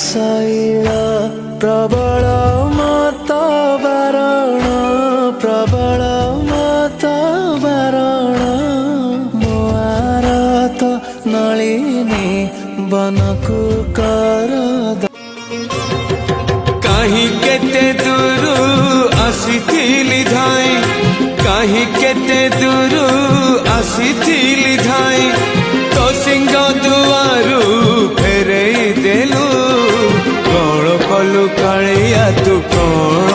ଶୈଳ ପ୍ରବଳ ମତ ବାରଣ ପ୍ରବଳ ମତ ବାରଣ ମୋ ଆରତ ନଳିନୀ ବନକୁ କର କାହିଁ କେତେ ଦୂରୁ ଆସିଥିଲି ଧାଇ କାହିଁ କେତେ ଦୂରୁ ଆସିଥିଲି ଧାଇ ତୋ ସିଂହ ଦୁଆରୁ ଫେରେଇ ଦେଲୁ କଣ କଲୁ କାଳିଆ ତୁ କଣ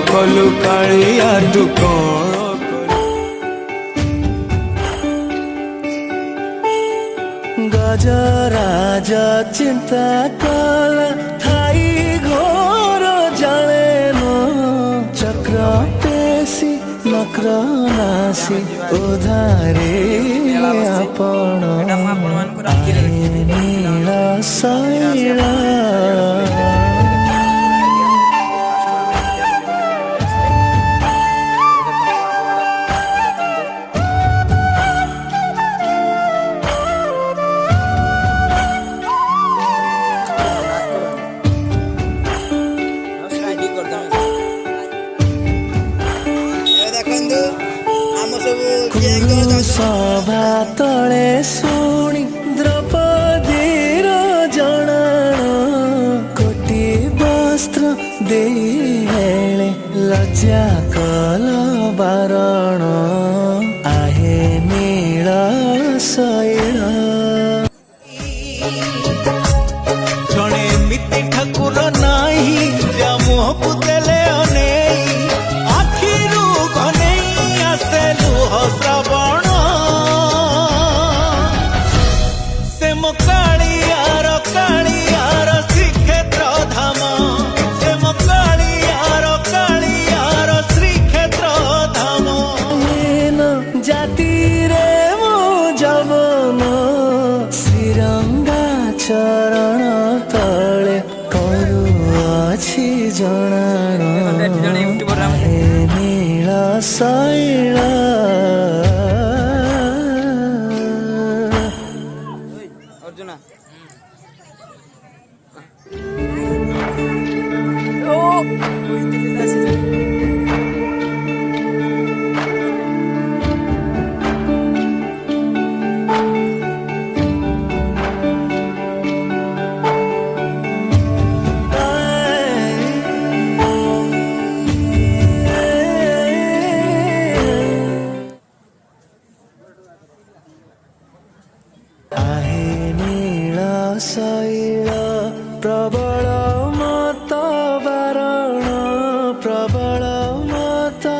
କଲୁ କାଳିଆ ତୁ କଣ ଗଜରାଜ ଚିନ୍ତା କଲା ଥାଇ ଘୋର ଜାଣେନ ଚକ୍ର ପେଶି ନକ୍ର ନାସି ଉଧାରେ ଆପଣ ନୀଳ ଶୈଳ ସଭା ତଳେ ଶୁଣି ଦ୍ରୌପଦୀର ଜଣାଣ କୋଟି ବସ୍ତ୍ର ଦେଇ ହେଳେ ଲଜ୍ଜା କଲ ବାରଣ ଆହେ ନୀଳ ଶୈଳ ଜଣେ ଏମିତି ଠାକୁର ନାହିଁ ଯା ମୁହଁକୁ ଦେଲେ ଅନେଇ ଆଖିରୁ ଘନେଇ ଆସେ ଲୁହ ଶ୍ରାବଣ ସେ ମୋ କାଳିଆର ଶ୍ରୀକ୍ଷେତ୍ର ଧାମ ସେ ମୋ କାଳିଆର ଶ୍ରୀକ୍ଷେତ୍ର ଧାମ ଜାତିରେ ମୋ ଯବନ ଶ୍ରୀରଙ୍ଗା ଚରଣ ତଳେ କରୁଅଛି ଜଣାଣ ହେ ନୀଳ ଶୈଳ ଅର୍ଜୁନ ଶୈଳ ପ୍ରବଳ ମତ ବାରଣ ପ୍ରବଳ ମତ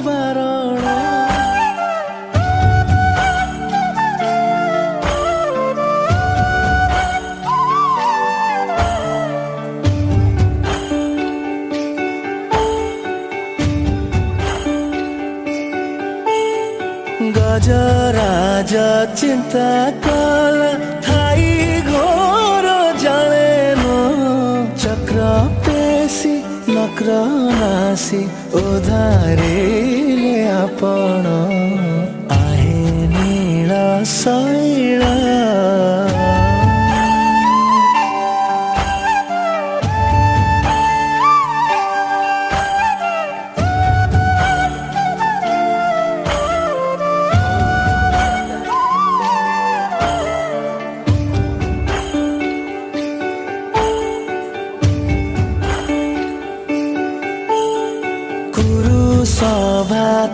ବାରଣ ଗଜରାଜ ଚିନ୍ତା କଲା ଥାଇ ଘୋର ଜାଣେନ ଚକ୍ର ପେଶି ନକ୍ର ନାସି ଉଧାରିଲେ ଆପଣ ଆହେ ନୀଳ ଶୈଳ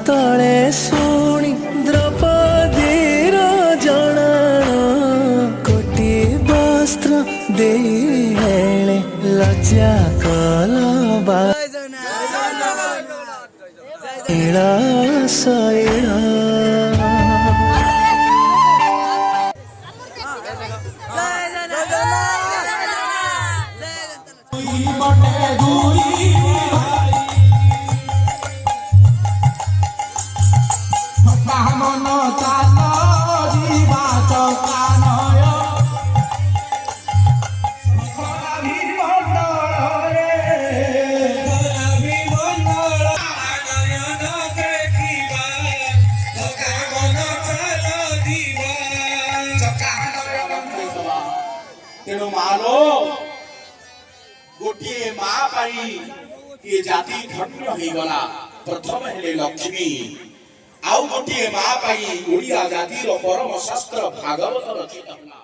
तले शुणी द्रौपदीर जणाण कोटी वस्त्र दे हेले लज्जा कला इळा सैळा तेणु मानो गोटे माँ पाई ये जाति धन्य हो गला प्रथम हेले लक्ष्मी आउ गोटे माँ पाई ओडिया जाति परम शास्त्र भागवत रचित होला।